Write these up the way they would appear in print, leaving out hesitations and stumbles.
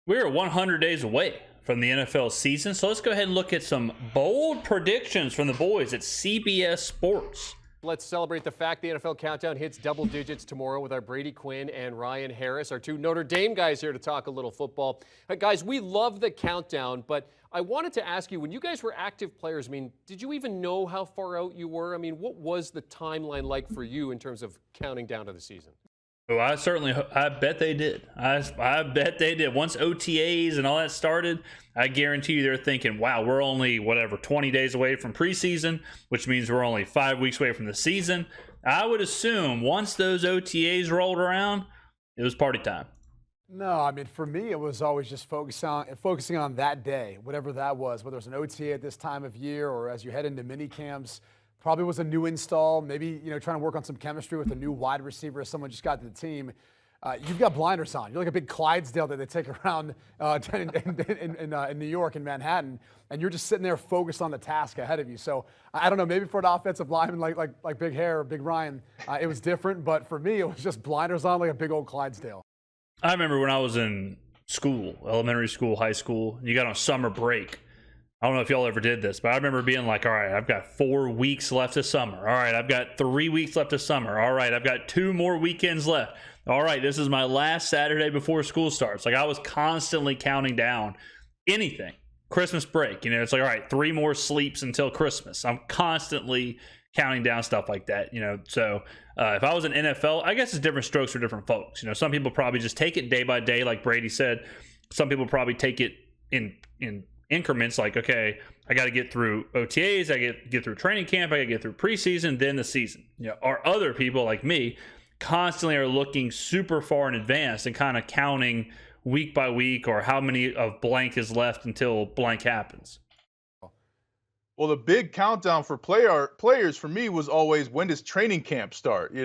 We're 100 days away from the NFL season, so let's go ahead and look at some bold predictions from the boys at CBS Sports. Let's celebrate the fact the NFL Countdown hits double digits tomorrow with our Brady Quinn and Ryan Harris, our two Notre Dame guys here to talk a little football. Guys, we love the countdown, but I wanted to ask you, when you guys were active players, did you even know how far out you were? What was the timeline like for you in terms of counting down to the season? Oh, I bet they did. I bet they did. Once OTAs and all that started, I guarantee you they're thinking, wow, we're only, 20 days away from preseason, which means we're only 5 weeks away from the season. I would assume once those OTAs rolled around, it was party time. No, for me, it was always just focusing on that day, whatever that was, whether it's an OTA at this time of year or as you head into mini camps. Probably was a new install, maybe, trying to work on some chemistry with a new wide receiver as someone just got to the team. You've got blinders on. You're like a big Clydesdale that they take around in New York and Manhattan, and you're just sitting there focused on the task ahead of you. So I don't know, maybe for an offensive lineman like Big Hair or Big Ryan, it was different. But for me, it was just blinders on like a big old Clydesdale. I remember when I was in school, elementary school, high school, you got on summer break. I don't know if y'all ever did this, but I remember being like, all right, I've got 4 weeks left of summer. All right, I've got 3 weeks left of summer. All right, I've got 2 more weekends left. All right, this is my last Saturday before school starts. Like, I was constantly counting down anything. Christmas break, it's like, all right, 3 more sleeps until Christmas. I'm constantly counting down stuff like that, So if I was an NFL, I guess it's different strokes for different folks. Some people probably just take it day by day, like Brady said. Some people probably take it in increments, like, okay, I got to get through OTAs, I get through training camp, I got to get through preseason, then the season. Or other people like me constantly are looking super far in advance and kind of counting week by week or how many of blank is left until blank happens. Well, the big countdown for players for me was always, when does training camp start?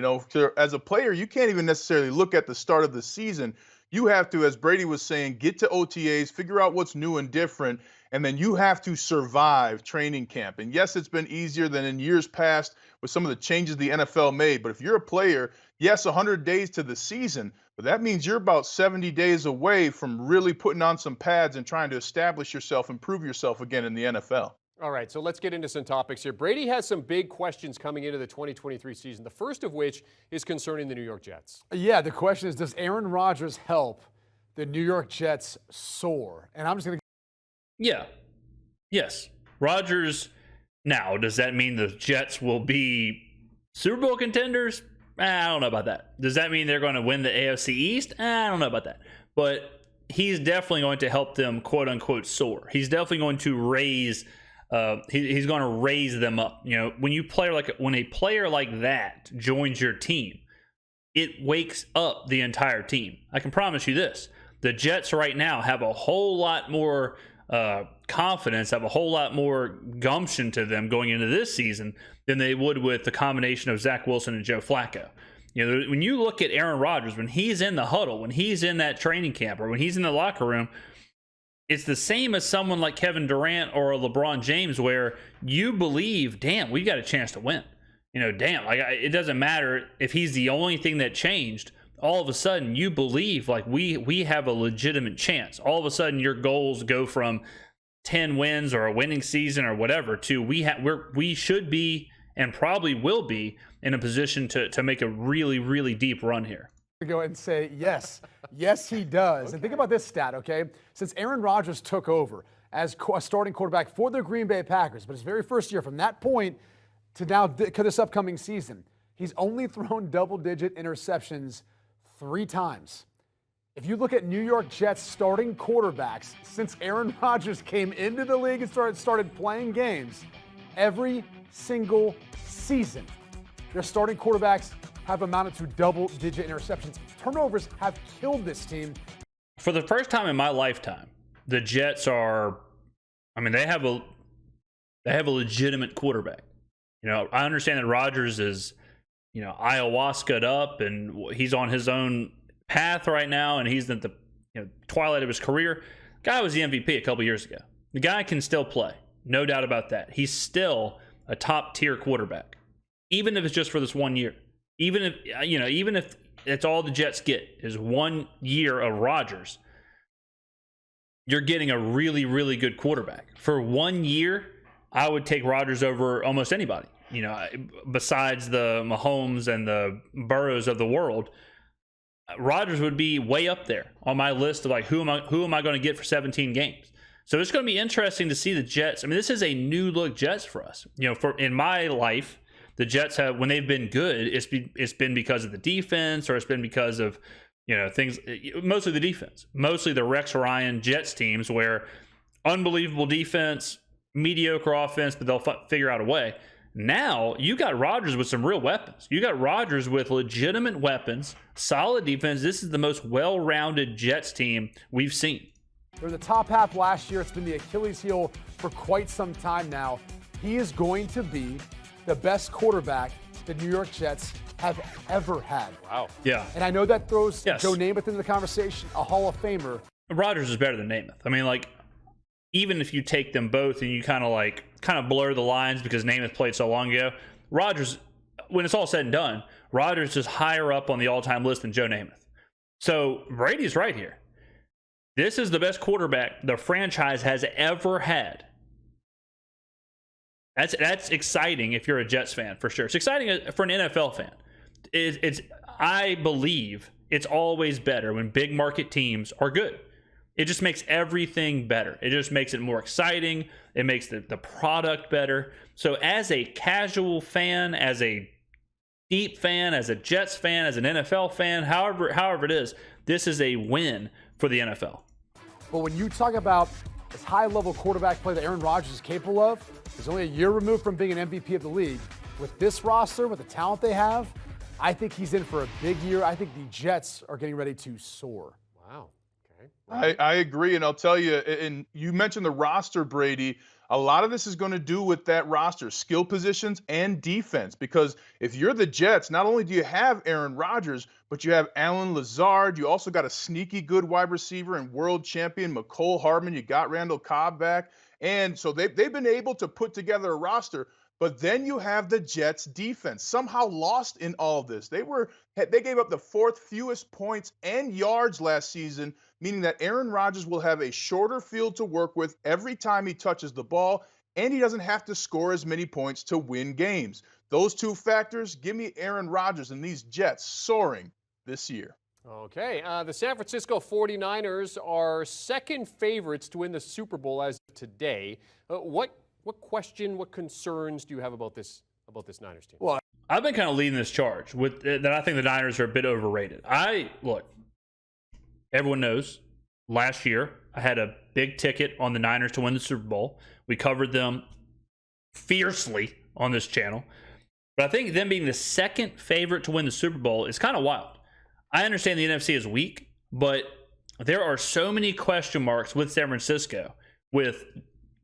As a player, you can't even necessarily look at the start of the season. You have to, as Brady was saying, get to OTAs, figure out what's new and different, and then you have to survive training camp. And yes, it's been easier than in years past with some of the changes the NFL made. But if you're a player, yes, 100 days to the season, but that means you're about 70 days away from really putting on some pads and trying to establish yourself and prove yourself again in the NFL. All right, so let's get into some topics here. Brady has some big questions coming into the 2023 season, the first of which is concerning the New York Jets. Yeah, the question is, does Aaron Rodgers help the New York Jets soar? And I'm just going to... Yeah. Yes. Rodgers. Now, does that mean the Jets will be Super Bowl contenders? I don't know about that. Does that mean they're going to win the AFC East? I don't know about that. But he's definitely going to help them, quote unquote, soar. He's definitely going to raise... he's going to raise them up. When a player like that joins your team, it wakes up the entire team. I can promise you this: the Jets right now have a whole lot more confidence, have a whole lot more gumption to them going into this season than they would with the combination of Zach Wilson and Joe Flacco. When you look at Aaron Rodgers, when he's in the huddle, when he's in that training camp, or when he's in the locker room, it's the same as someone like Kevin Durant or LeBron James, where you believe, damn, we got a chance to win. Damn, it doesn't matter if he's the only thing that changed. All of a sudden, you believe like we have a legitimate chance. All of a sudden, your goals go from 10 wins or a winning season or whatever to we should be and probably will be in a position to make a really, really deep run here. Go ahead and say yes. Yes, he does. Okay. And think about this stat, okay? Since Aaron Rodgers took over as a starting quarterback for the Green Bay Packers, but his very first year, from that point to now this upcoming season, he's only thrown double-digit interceptions 3 times. If you look at New York Jets starting quarterbacks since Aaron Rodgers came into the league and started playing games, every single season, their starting quarterbacks have amounted to double-digit interceptions. Turnovers have killed this team. For the first time in my lifetime, the Jets they have a legitimate quarterback. I understand that Rodgers is, ayahuasca'd up and he's on his own path right now, and he's at the twilight of his career. Guy was the MVP a couple years ago. The guy can still play, no doubt about that. He's still a top-tier quarterback, even if it's just for this 1 year. Even if it's all the Jets get is 1 year of Rodgers, you're getting a really, really good quarterback. For 1 year, I would take Rodgers over almost anybody, besides the Mahomes and the Burrows of the world. Rodgers would be way up there on my list of like, who am I going to get for 17 games? So it's going to be interesting to see the Jets. I mean, this is a new look Jets for us. In my life, the Jets have, when they've been good, it's been because of the defense, or it's been because of things, mostly the defense, mostly the Rex Ryan Jets teams, where unbelievable defense, mediocre offense, but they'll figure out a way. Now you got Rodgers with some real weapons. You got Rodgers with legitimate weapons, solid defense. This is the most well-rounded Jets team we've seen. They're in the top half last year. It's been the Achilles heel for quite some time now. He is going to be the best quarterback the New York Jets have ever had. Wow. Yeah. And I know that throws Yes. Joe Namath into the conversation, a Hall of Famer. Rodgers is better than Namath. I mean, like, even if you take them both and you kind of blur the lines because Namath played so long ago, Rodgers, when it's all said and done, Rodgers is higher up on the all-time list than Joe Namath. So Brady's right here. This is the best quarterback the franchise has ever had. That's exciting if you're a Jets fan, for sure. It's exciting for an NFL fan. I believe it's always better when big market teams are good. It just makes everything better. It just makes it more exciting. It makes the product better. So as a casual fan, as a deep fan, as a Jets fan, as an NFL fan, however it is, this is a win for the NFL. But when you talk about this high-level quarterback play that Aaron Rodgers is capable of, he's only a year removed from being an MVP of the league. With this roster, with the talent they have, I think he's in for a big year. I think the Jets are getting ready to soar. Wow. Okay. I agree, and I'll tell you, and you mentioned the roster, Brady. A lot of this is going to do with that roster, skill positions and defense, because if you're the Jets, not only do you have Aaron Rodgers, but you have Allen Lazard. You also got a sneaky good wide receiver and world champion McCole Hardman. You got Randall Cobb back. And so they've been able to put together a roster. But then you have the Jets defense somehow lost in all of this. They gave up the fourth fewest points and yards last season, meaning that Aaron Rodgers will have a shorter field to work with every time he touches the ball, and he doesn't have to score as many points to win games. Those two factors, give me Aaron Rodgers and these Jets soaring this year. Okay, the San Francisco 49ers are second favorites to win the Super Bowl as of today. What concerns do you have about this Niners team? Well, I've been kind of leading this charge with that. I think the Niners are a bit overrated. Everyone knows last year I had a big ticket on the Niners to win the Super Bowl. We covered them fiercely on this channel. But I think them being the second favorite to win the Super Bowl is kind of wild. I understand the NFC is weak, but there are so many question marks with San Francisco. With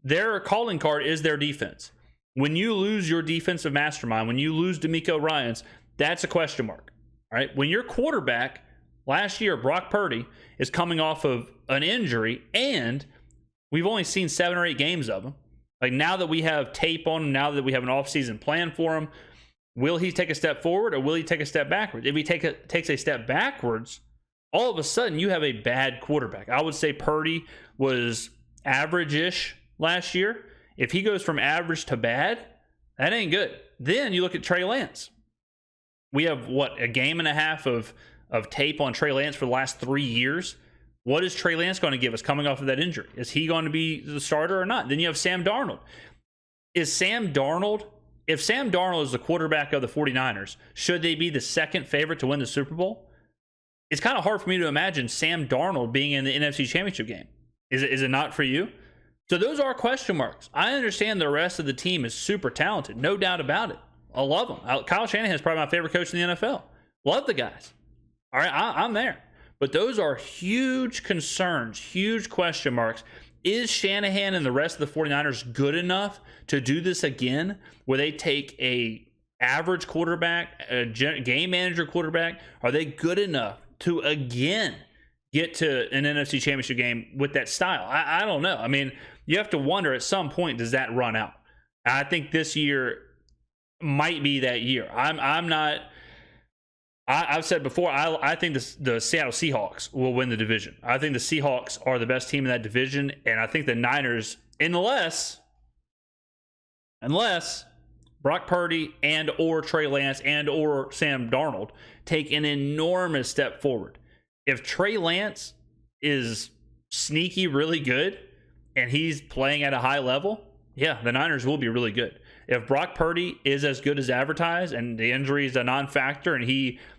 their calling card is their defense. When you lose your defensive mastermind, when you lose DeMeco Ryans, that's a question mark. All right. When your quarterback last year, Brock Purdy, is coming off of an injury, and we've only seen 7 or 8 games of him. Like, now that we have tape on him, now that we have an offseason plan for him, will he take a step forward or will he take a step backwards? If he takes a step backwards, all of a sudden you have a bad quarterback. I would say Purdy was average-ish last year. If he goes from average to bad, that ain't good. Then you look at Trey Lance. We have, a game and a half of tape on Trey Lance for the last 3 years. What is Trey Lance going to give us coming off of that injury? Is he going to be the starter or not? Then you have Sam Darnold. If Sam Darnold is the quarterback of the 49ers, should they be the second favorite to win the Super Bowl? It's kind of hard for me to imagine Sam Darnold being in the NFC Championship game. Is it not for you? So those are question marks. I understand the rest of the team is super talented, no doubt about it. I love them. Kyle Shanahan is probably my favorite coach in the NFL. Love the guys. All right, I'm there. But those are huge concerns, huge question marks. Is Shanahan and the rest of the 49ers good enough to do this again, where they take a average quarterback, a game manager quarterback? Are they good enough to again get to an NFC Championship game with that style? I don't know. I mean, you have to wonder at some point, does that run out? I think this year might be that year. I'm not I've said before, I think the Seattle Seahawks will win the division. I think the Seahawks are the best team in that division, and I think the Niners, unless Brock Purdy and or Trey Lance and or Sam Darnold take an enormous step forward. If Trey Lance is sneaky really good and he's playing at a high level, yeah, the Niners will be really good. If Brock Purdy is as good as advertised and the injury is a non-factor and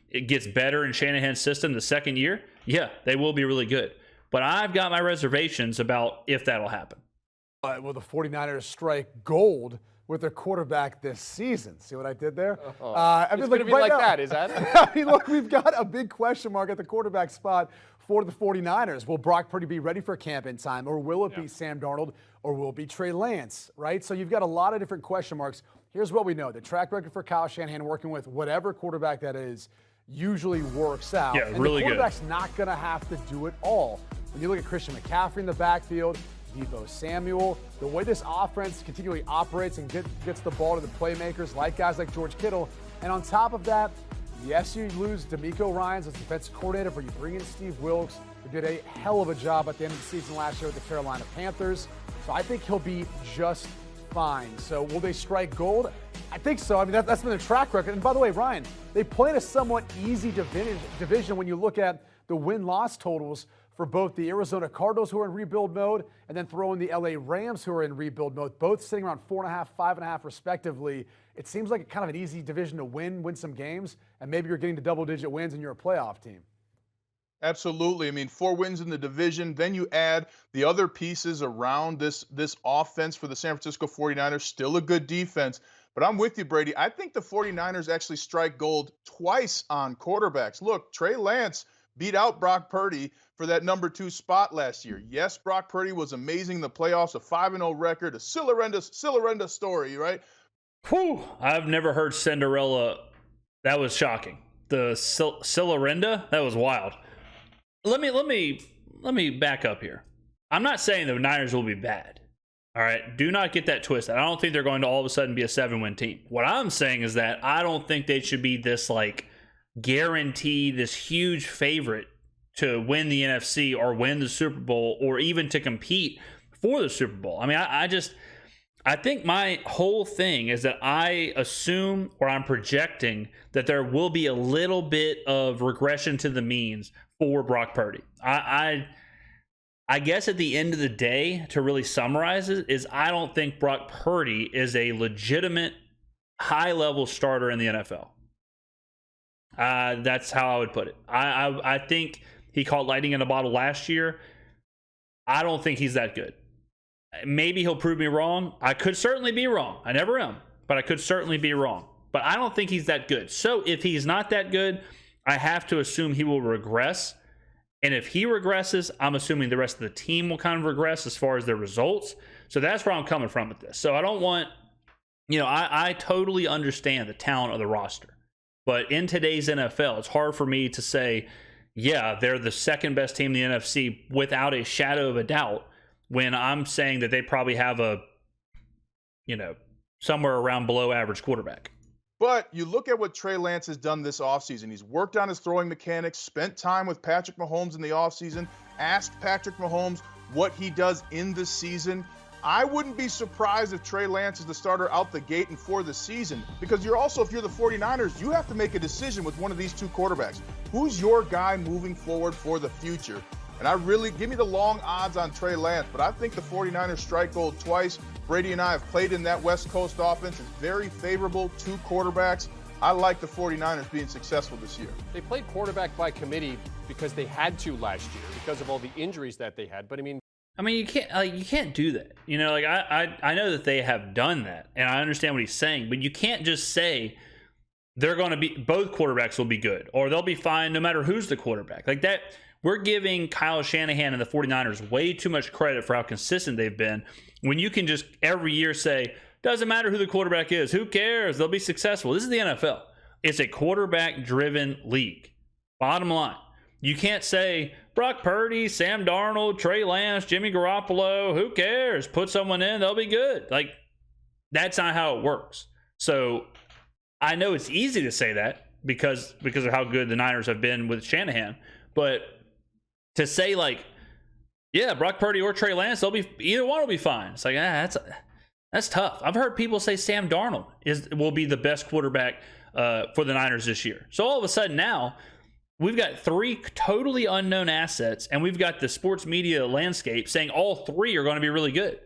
it gets better in Shanahan's system the second year, yeah, they will be really good. But I've got my reservations about if that'll happen. Will the 49ers strike gold with their quarterback this season? See what I did there? I mean, it's going to be like that, is that? I mean, look, we've got a big question mark at the quarterback spot for the 49ers. Will Brock Purdy be ready for camp in time, or will it be Sam Darnold, or will it be Trey Lance, right? So you've got a lot of different question marks. Here's what we know. The track record for Kyle Shanahan working with whatever quarterback that is usually works out. Yeah, and really the good. quarterback's not going to have to do it all. When you look at Christian McCaffrey in the backfield, Deebo Samuel, the way this offense continually operates and gets the ball to the playmakers like guys like George Kittle. And on top of that, yes, you lose DeMeco Ryans as defensive coordinator, but you bring in Steve Wilks, who did a hell of a job at the end of the season last year with the Carolina Panthers. So I think he'll be just fine. So will they strike gold? I think so. I mean, that's been their track record. And by the way, Ryan, they play in a somewhat easy division when you look at the win-loss totals for both the Arizona Cardinals, who are in rebuild mode, and then throw in the LA Rams, who are in rebuild mode, both sitting around 4.5, 5.5 respectively. It seems like kind of an easy division to win some games, and maybe you're getting to double-digit wins and you're a playoff team. Absolutely. I mean, 4 wins in the division. Then you add the other pieces around this offense for the San Francisco 49ers. Still a good defense. But I'm with you, Brady. I think the 49ers actually strike gold twice on quarterbacks. Look, Trey Lance beat out Brock Purdy for that number 2 spot last year. Yes, Brock Purdy was amazing in the playoffs, a 5-0 record, a Cinderella story, right? Whew, I've never heard Cinderella. That was shocking. The Cinderella, that was wild. Let me back up here. I'm not saying the Niners will be bad. All right, do not get that twisted. I don't think they're going to all of a sudden be a 7-win team. What I'm saying is that I don't think they should be this guaranteed, this huge favorite to win the NFC or win the Super Bowl or even to compete for the Super Bowl. I mean, I think my whole thing is that I assume or I'm projecting that there will be a little bit of regression to the means for Brock Purdy. I guess at the end of the day, to really summarize it, is I don't think Brock Purdy is a legitimate high-level starter in the NFL. That's how I would put it. I think he caught lightning in a bottle last year. I don't think he's that good. Maybe he'll prove me wrong. I could certainly be wrong. I never am, but I could certainly be wrong. But I don't think he's that good. So if he's not that good, I have to assume he will regress. And if he regresses, I'm assuming the rest of the team will kind of regress as far as their results. So that's where I'm coming from with this. So I don't want, I totally understand the talent of the roster. But in today's NFL, it's hard for me to say, yeah, they're the second best team in the NFC without a shadow of a doubt, when I'm saying that they probably have a, somewhere around below average quarterback. But you look at what Trey Lance has done this offseason. He's worked on his throwing mechanics, spent time with Patrick Mahomes in the offseason, asked Patrick Mahomes what he does in the season. I wouldn't be surprised if Trey Lance is the starter out the gate and for the season, because if you're the 49ers, you have to make a decision with one of these 2 quarterbacks. Who's your guy moving forward for the future? And give me the long odds on Trey Lance, but I think the 49ers strike gold twice. Brady and I have played in that West Coast offense. It's very favorable, 2 quarterbacks. I like the 49ers being successfal this year. They played quarterback by committee because they had to last year because of all the injuries that they had. But you can't do that. I know that they have done that, and I understand what he's saying, but you can't just say they're going to be, both quarterbacks will be good or they'll be fine no matter who's the quarterback. Like that, we're giving Kyle Shanahan and the 49ers way too much credit for how consistent they've been, when you can just every year say, doesn't matter who the quarterback is, who cares, they'll be successful. This is the NFL. It's a quarterback-driven league. Bottom line. You can't say Brock Purdy, Sam Darnold, Trey Lance, Jimmy Garoppolo, who cares? Put someone in, they'll be good. Like, that's not how it works. So I know it's easy to say that, because of how good the Niners have been with Shanahan. But to say like, yeah, Brock Purdy or Trey Lance, either one will be fine. It's like, that's tough. I've heard people say Sam Darnold will be the best quarterback for the Niners this year. So all of a sudden now, we've got 3 totally unknown assets, and we've got the sports media landscape saying all 3 are going to be really good.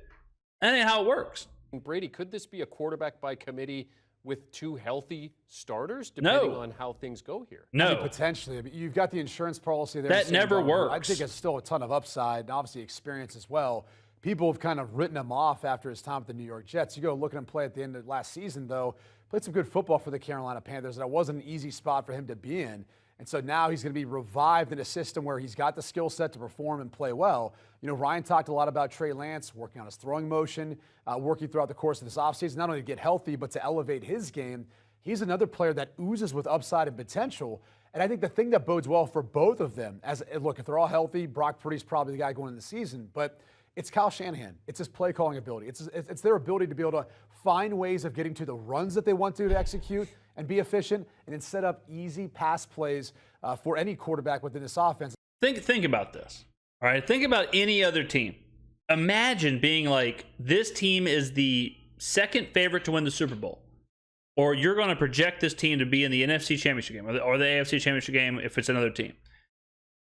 That ain't how it works. Brady, could this be a quarterback by committee with 2 healthy starters, depending on how things go here? No. I mean, potentially. I mean, you've got the insurance policy there. That never works. I think it's still a ton of upside, and obviously experience as well. People have kind of written him off after his time with the New York Jets. You go look at him play at the end of last season, though, played some good football for the Carolina Panthers. That wasn't an easy spot for him to be in. And so now he's going to be revived in a system where he's got the skill set to perform and play well. You know, Ryan talked a lot about Trey Lance working on his throwing motion, working throughout the course of this offseason, not only to get healthy, but to elevate his game. He's another player that oozes with upside and potential. And I think the thing that bodes well for both of them, look, if they're all healthy, Brock Purdy's probably the guy going into the season, but it's Kyle Shanahan. It's his play calling ability. It's their ability to be able to find ways of getting to the runs that they want to execute and be efficient, and then set up easy pass plays for any quarterback within this offense. Think about this. All right, think about any other team. Imagine being like, this team is the second favorite to win the Super Bowl, or you're going to project this team to be in the NFC Championship game or the AFC Championship game if it's another team.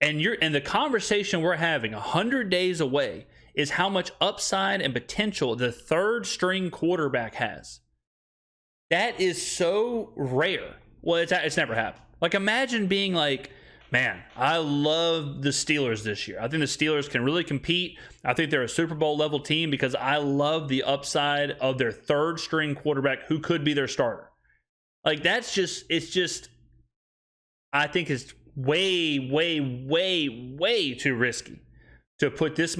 And the conversation we're having 100 days away is how much upside and potential the third string quarterback has. That is so rare. Well, it's never happened. Like, imagine being like, man, I love the Steelers this year. I think the Steelers can really compete. I think they're a Super Bowl level team because I love the upside of their third string quarterback who could be their starter. Like, I think it's way, way, way, way too risky to put this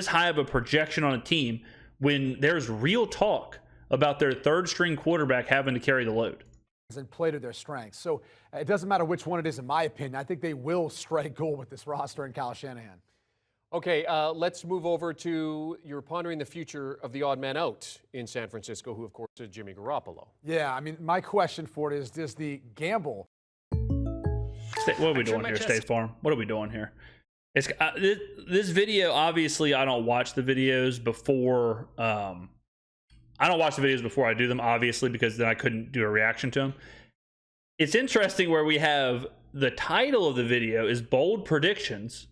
high of a projection on a team when there's real talk about their third string quarterback having to carry the load. And play to their strengths. So it doesn't matter which one it is, in my opinion. I think they will strike gold with this roster and Kyle Shanahan. Okay, let's move over to you're pondering the future of the odd man out in San Francisco, who, of course, is Jimmy Garoppolo. Yeah, I mean, my question for it is, does the gamble... What are we doing here, State Farm? What are we doing here? It's this video, obviously, I don't watch the videos before... I don't watch the videos before I do them, obviously, because then I couldn't do a reaction to them. It's interesting where we have the title of the video is bold predictions,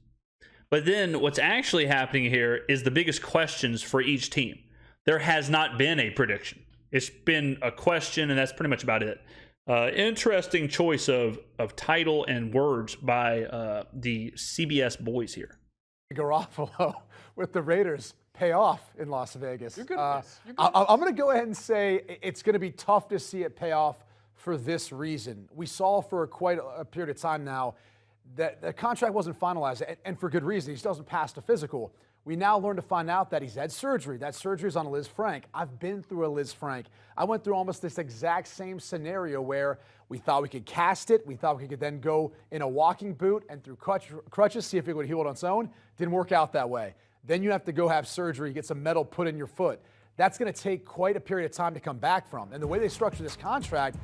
but then what's actually happening here is the biggest questions for each team. There has not been a prediction. It's been a question, and that's pretty much about it. Interesting choice of title and words by the CBS boys here. Garoppolo with the Raiders pay off in Las Vegas. You're good at this. I'm going to go ahead and say it's going to be tough to see it pay off for this reason. We saw for quite a period of time now that the contract wasn't finalized, and for good reason. He still hasn't passed a physical. We now learn to find out that he's had surgery. That surgery is on a Liz Frank. I've been through a Liz Frank. I went through almost this exact same scenario where we thought we could cast it. We thought we could then go in a walking boot and through crutches, see if it would heal on its own. Didn't work out that way. Then you have to go have surgery, get some metal put in your foot. That's going to take quite a period of time to come back from. And the way they structure this contract,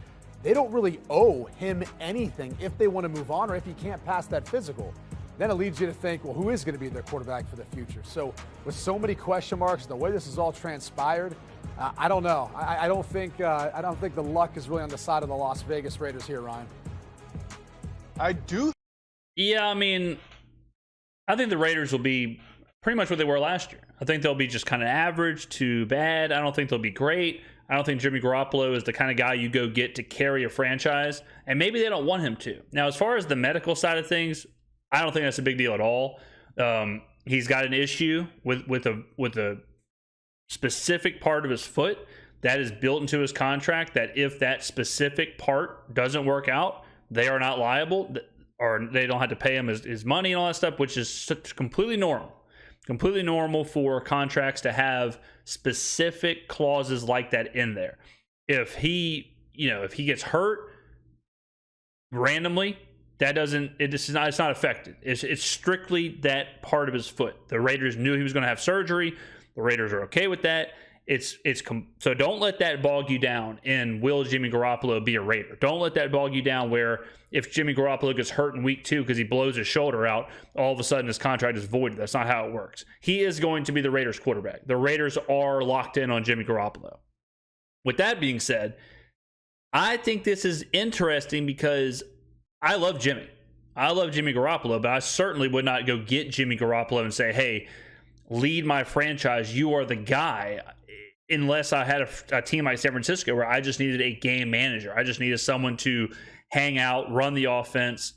they don't really owe him anything if they want to move on or if he can't pass that physical. Then it leads you to think, well, who is going to be their quarterback for the future? So with so many question marks, the way this has all transpired, I don't know. I don't think the luck is really on the side of the Las Vegas Raiders here, Ryan. I do. Yeah, I mean, I think the Raiders will be pretty much what they were last year. I think they'll be just kind of average to bad. I don't think they'll be great. I don't think Jimmy Garoppolo is the kind of guy you go get to carry a franchise, and maybe they don't want him to. Now, as far as the medical side of things, I don't think that's a big deal at all. He's got an issue with a specific part of his foot that is built into his contract that if that specific part doesn't work out, they are not liable, or they don't have to pay him his money and all that stuff, which is completely normal. Completely normal for contracts to have specific clauses like that in there. If he gets hurt randomly, it's not affected. It's strictly that part of his foot. The Raiders knew he was going to have surgery. The Raiders are okay with that. So don't let that bog you down. And will Jimmy Garoppolo be a Raider? Don't let that bog you down where if Jimmy Garoppolo gets hurt in week 2 because he blows his shoulder out, all of a sudden his contract is voided. That's not how it works. He is going to be the Raiders quarterback. The Raiders are locked in on Jimmy Garoppolo. With that being said, I think this is interesting because I love Jimmy. I love Jimmy Garoppolo, but I certainly would not go get Jimmy Garoppolo and say, hey, lead my franchise. You are the guy. Unless I had a team like San Francisco where I just needed a game manager. I just needed someone to hang out, run the offense,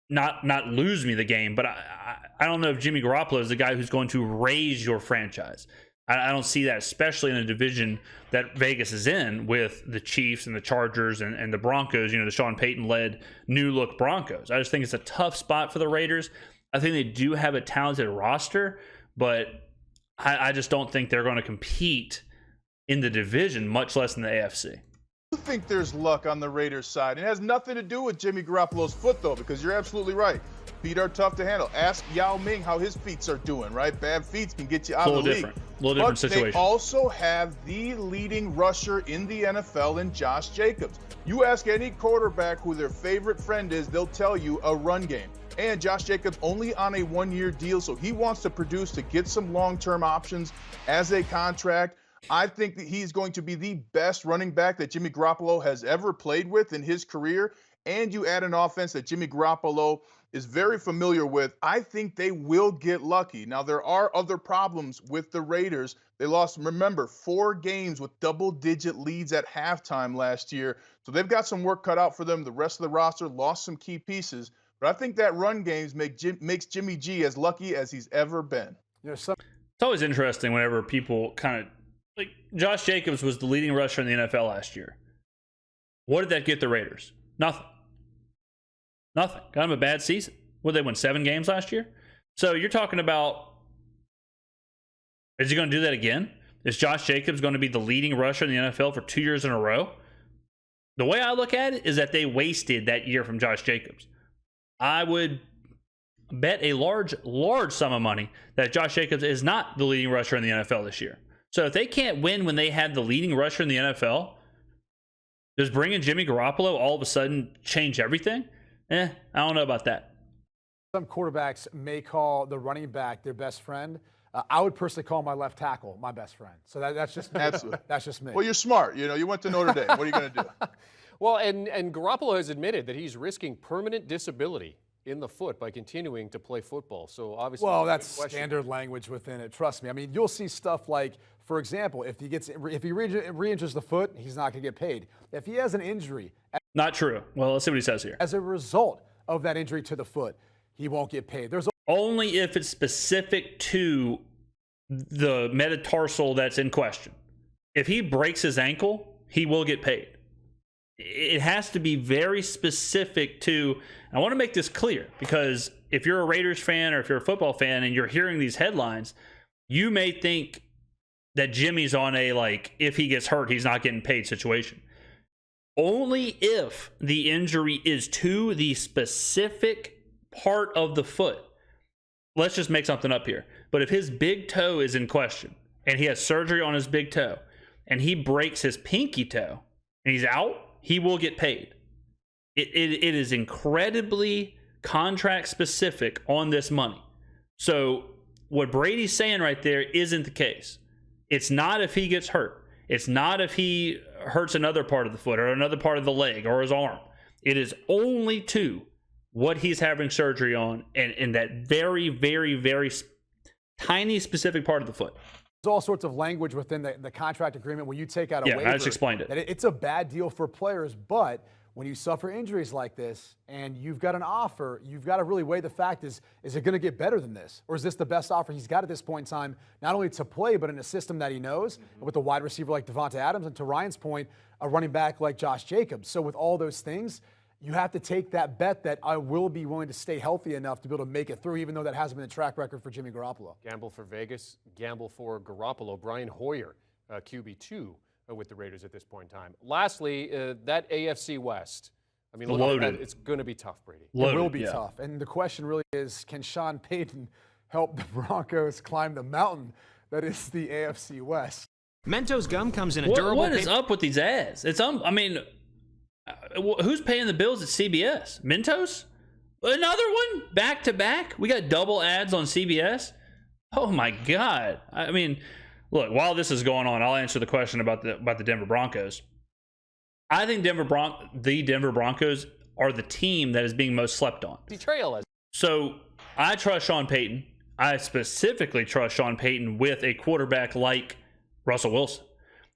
not lose me the game. But I don't know if Jimmy Garoppolo is the guy who's going to raise your franchise. I don't see that, especially in a division that Vegas is in with the Chiefs and the Chargers and the Broncos, the Sean Payton-led new-look Broncos. I just think it's a tough spot for the Raiders. I think they do have a talented roster, but I just don't think they're going to compete in the division, much less in the AFC. I think there's luck on the Raiders side. It has nothing to do with Jimmy Garoppolo's foot, though, because you're absolutely right. Feet are tough to handle. Ask Yao Ming how his feet are doing, right? Bad feet can get you out of the league. A little different situation. They also have the leading rusher in the NFL in Josh Jacobs. You ask any quarterback who their favorite friend is, they'll tell you a run game. And Josh Jacobs only on a one-year deal, so he wants to produce to get some long-term options as a contract. I think that he's going to be the best running back that Jimmy Garoppolo has ever played with in his career. And you add an offense that Jimmy Garoppolo is very familiar with. I think they will get lucky. Now, there are other problems with the Raiders. They lost, remember, 4 games with double-digit leads at halftime last year. So they've got some work cut out for them. The rest of the roster lost some key pieces. But I think that run games makes Jimmy G as lucky as he's ever been. It's always interesting whenever people kind of, like, Josh Jacobs was the leading rusher in the NFL last year. What did that get the Raiders? Nothing. Got him a bad season. What, they win 7 games last year? So you're talking about, is he going to do that again? Is Josh Jacobs going to be the leading rusher in the NFL for 2 years in a row? The way I look at it is that they wasted that year from Josh Jacobs. I would bet a large sum of money that Josh Jacobs is not the leading rusher in the NFL this year. So if they can't win when they had the leading rusher in the NFL, does bringing Jimmy Garoppolo all of a sudden change everything? I don't know about that. Some quarterbacks may call the running back their best friend. I would personally call my left tackle my best friend. So that's just me. Absolutely. That's just me. Well, you're smart. You went to Notre Dame. What are you going to do? Well, and Garoppolo has admitted that he's risking permanent disability in the foot by continuing to play football. So obviously, well, that's standard language within it. Trust me. I mean, you'll see stuff like, for example, if he re-injures the foot, he's not going to get paid. If he has an injury, not true. Well, let's see what he says here. As a result of that injury to the foot, he won't get paid. There's only if it's specific to the metatarsal that's in question. If he breaks his ankle, he will get paid. It has to be very specific to, I want to make this clear, because if you're a Raiders fan or if you're a football fan and you're hearing these headlines, you may think that Jimmy's on a, like, if he gets hurt, he's not getting paid situation. Only if the injury is to the specific part of the foot. Let's just make something up here. But if his big toe is in question and he has surgery on his big toe and he breaks his pinky toe and he's out, he will get paid. It is incredibly contract specific on this money. So what Brady's saying right there isn't the case. It's not if he gets hurt. It's not if he hurts another part of the foot or another part of the leg or his arm. It is only to what he's having surgery on and that very, very, very tiny specific part of the foot. There's all sorts of language within the contract agreement when you take out a waiver. Yeah, I just explained it. That it's a bad deal for players, but when you suffer injuries like this and you've got an offer, you've got to really weigh the fact is it going to get better than this? Or is this the best offer he's got at this point in time, not only to play, but in a system that he knows, with a wide receiver like Devonta Adams, and to Ryan's point, a running back like Josh Jacobs. So with all those things, you have to take that bet that I will be willing to stay healthy enough to be able to make it through, even though that hasn't been a track record for Jimmy Garoppolo. Gamble for Vegas, gamble for Garoppolo. Brian Hoyer, QB2 with the Raiders at this point in time. Lastly, that AFC West. I mean, loaded. It's going to be tough, Brady. It will be tough. And the question really is, can Sean Payton help the Broncos climb the mountain that is the AFC West? Mentos gum comes in a durable What is up with these ads? I mean, who's paying the bills at CBS? Mentos? Another one? Back to back? We got double ads on CBS? Oh my God. I mean, look, while this is going on, I'll answer the question about the Denver Broncos. I think the Denver Broncos are the team that is being most slept on. Betrayal. So I trust Sean Payton. I specifically trust Sean Payton with a quarterback like Russell Wilson.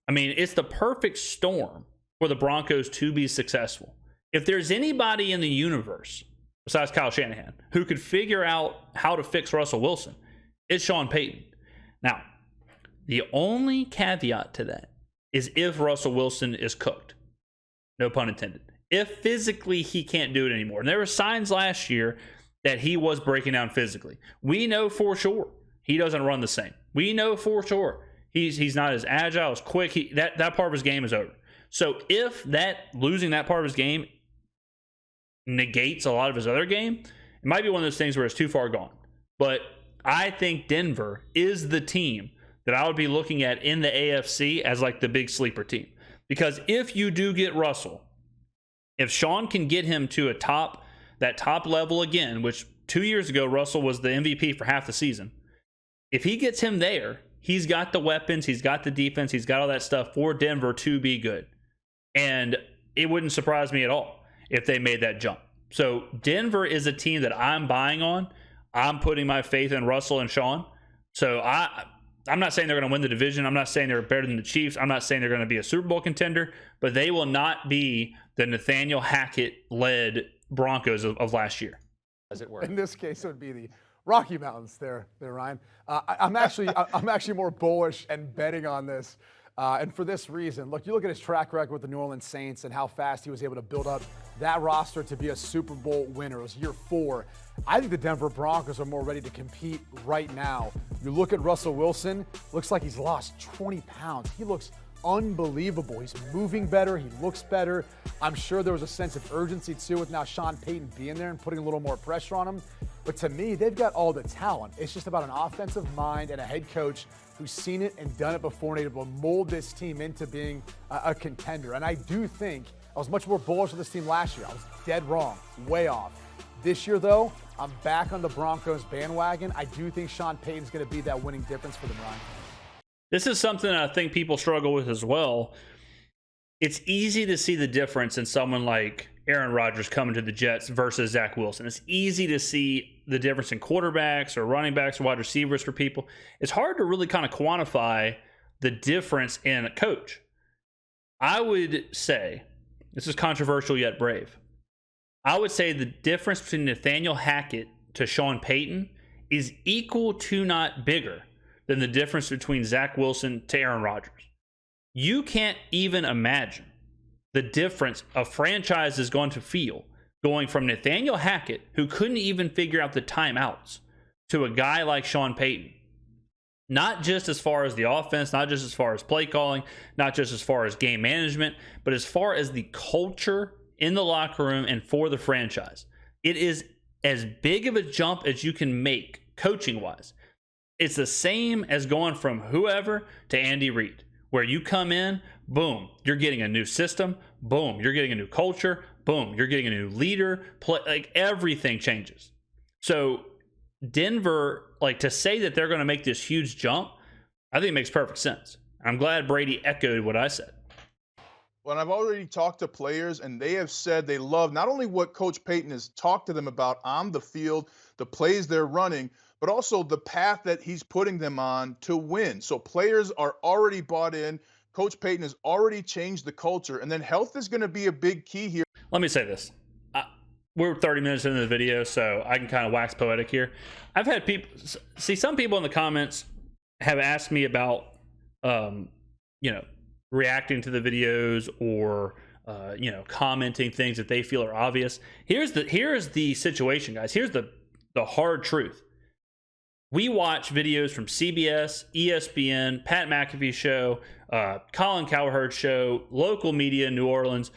I mean, it's the perfect storm for the Broncos to be successful. If there's anybody in the universe besides Kyle Shanahan who could figure out how to fix Russell Wilson, it's Sean Payton. Now, the only caveat to that is if Russell Wilson is cooked. No pun intended. If physically he can't do it anymore. And there were signs last year that he was breaking down physically. We know for sure he doesn't run the same. We know for sure he's not as agile, as quick. That part of his game is over. So if losing that part of his game negates a lot of his other game, it might be one of those things where it's too far gone. But I think Denver is the team that I would be looking at in the AFC as like the big sleeper team. Because if you do get Russell, if Sean can get him to that top level again, which 2 years ago Russell was the MVP for half the season, if he gets him there, he's got the weapons, he's got the defense, he's got all that stuff for Denver to be good. And it wouldn't surprise me at all if they made that jump. So Denver is a team that I'm buying on. I'm putting my faith in Russell and Sean. So I'm not saying they're going to win the division. I'm not saying they're better than the Chiefs. I'm not saying they're going to be a Super Bowl contender, but they will not be the Nathaniel Hackett-led Broncos of last year. As it were. In this case, it would be the Rocky Mountains there, Ryan. I'm actually more bullish and betting on this. And for this reason, look, you look at his track record with the New Orleans Saints and how fast he was able to build up that roster to be a Super Bowl winner. It was year 4. I think the Denver Broncos are more ready to compete right now. You look at Russell Wilson, looks like he's lost 20 pounds. He looks unbelievable. He's moving better. He looks better. I'm sure there was a sense of urgency, too, with now Sean Payton being there and putting a little more pressure on him. But to me, they've got all the talent. It's just about an offensive mind and a head coach who's seen it and done it before and able to mold this team into being a contender. And I do think I was much more bullish on this team last year. I was dead wrong, way off. This year, though, I'm back on the Broncos bandwagon. I do think Sean Payton's going to be that winning difference for them, Ryan. This is something I think people struggle with as well. It's easy to see the difference in someone like Aaron Rodgers coming to the Jets versus Zach Wilson. It's easy to see the difference in quarterbacks or running backs or wide receivers for people. It's hard to really kind of quantify the difference in a coach. I would say, this is controversial yet brave, I would say the difference between Nathaniel Hackett to Sean Payton is equal to, not bigger, than the difference between Zach Wilson to Aaron Rodgers. You can't even imagine the difference a franchise is going to feel going from Nathaniel Hackett, who couldn't even figure out the timeouts, to a guy like Sean Payton. Not just as far as the offense, not just as far as play calling, not just as far as game management, but as far as the culture in the locker room and for the franchise. It is as big of a jump as you can make coaching-wise. It's the same as going from whoever to Andy Reid, where you come in, boom, you're getting a new system, boom, you're getting a new culture, boom, you're getting a new leader, like everything changes. So Denver, like, to say that they're going to make this huge jump, I think it makes perfect sense. I'm glad Brady echoed what I said. Well, and I've already talked to players, and they have said they love not only what Coach Payton has talked to them about on the field, the plays they're running, but also the path that he's putting them on to win. So players are already bought in. Coach Payton has already changed the culture, and then health is going to be a big key here. Let me say this. We're 30 minutes into the video, so I can kind of wax poetic here. I've had people see, some people in the comments have asked me about, reacting to the videos or, commenting things that they feel are obvious. Here's the situation, guys. Here's the hard truth. We watch videos from CBS, ESPN, Pat McAfee show, Colin Cowherd show, local media in New Orleans,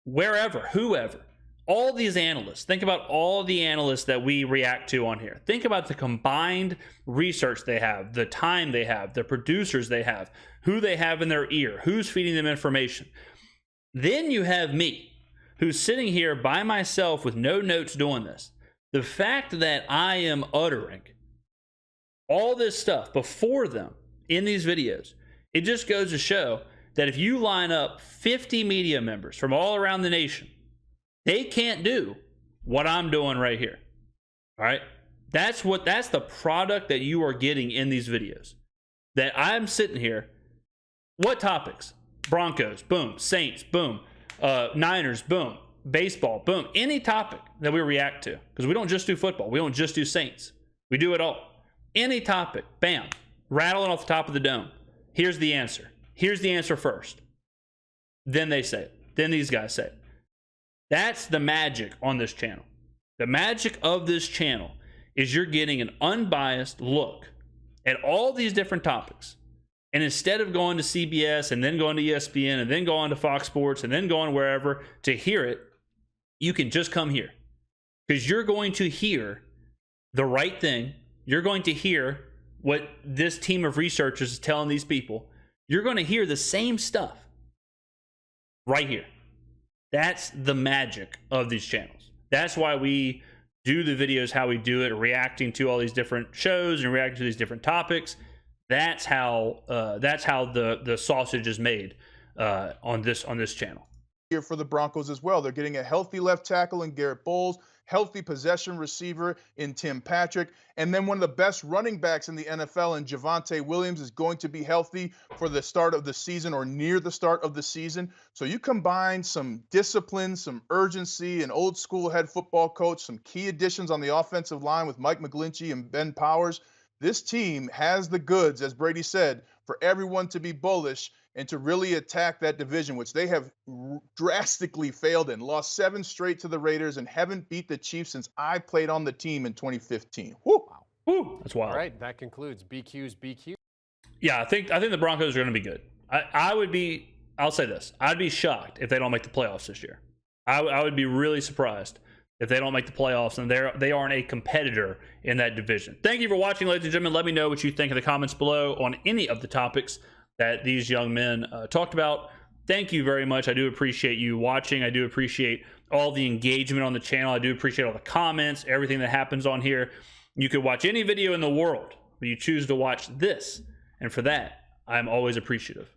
wherever, whoever. all these analysts, think about all the analysts that we react to on here. Think about the combined research they have, the time they have, the producers they have, who they have in their ear, who's feeding them information. Then you have me, who's sitting here by myself with no notes doing this. The fact that I am uttering all this stuff before them in these videos, it just goes to show that if you line up 50 media members from all around the nation, they can't do what I'm doing right here. All right? That's the product that you are getting in these videos. That I'm sitting here, what topics? Broncos, boom. Saints, boom. Niners, boom. Baseball, boom. Any topic that we react to, because we don't just do football. We don't just do Saints. We do it all. Any topic, bam, rattling off the top of the dome. Here's the answer. Here's the answer first. Then they say it. Then these guys say it. That's the magic on this channel. The magic of this channel is you're getting an unbiased look at all these different topics. And instead of going to CBS and then going to ESPN and then going to Fox Sports and then going wherever to hear it, you can just come here. Because you're going to hear the right thing. You're going to hear what this team of researchers is telling these people. You're going to hear the same stuff right here. That's the magic of these channels. That's why we do the videos how we do it, reacting to all these different shows and reacting to these different topics. That's how the sausage is made on this channel. Here for the Broncos as well. They're getting a healthy left tackle in Garrett Bowles, healthy possession receiver in Tim Patrick, and then one of the best running backs in the NFL in Javonte Williams is going to be healthy for the start of the season or near the start of the season. So you combine some discipline, some urgency, an old school head football coach, some key additions on the offensive line with Mike McGlinchey and Ben Powers. This team has the goods, as Brady said, for everyone to be bullish and to really attack that division, which they have drastically failed in. Lost 7 straight to the Raiders and haven't beat the Chiefs since I played on the team in 2015. Woo! Woo, that's wild. All right, that concludes BQ's BQ. Yeah, I think the Broncos are going to be good. I'll say this. I'd be shocked if they don't make the playoffs this year. I would be really surprised if they don't make the playoffs and they aren't a competitor in that division. Thank you for watching, ladies and gentlemen. Let me know what you think in the comments below on any of the topics that these young men talked about. Thank you very much. I do appreciate you watching. I do appreciate all the engagement on the channel. I do appreciate all the comments, everything that happens on here. You could watch any video in the world, but you choose to watch this. And for that, I'm always appreciative.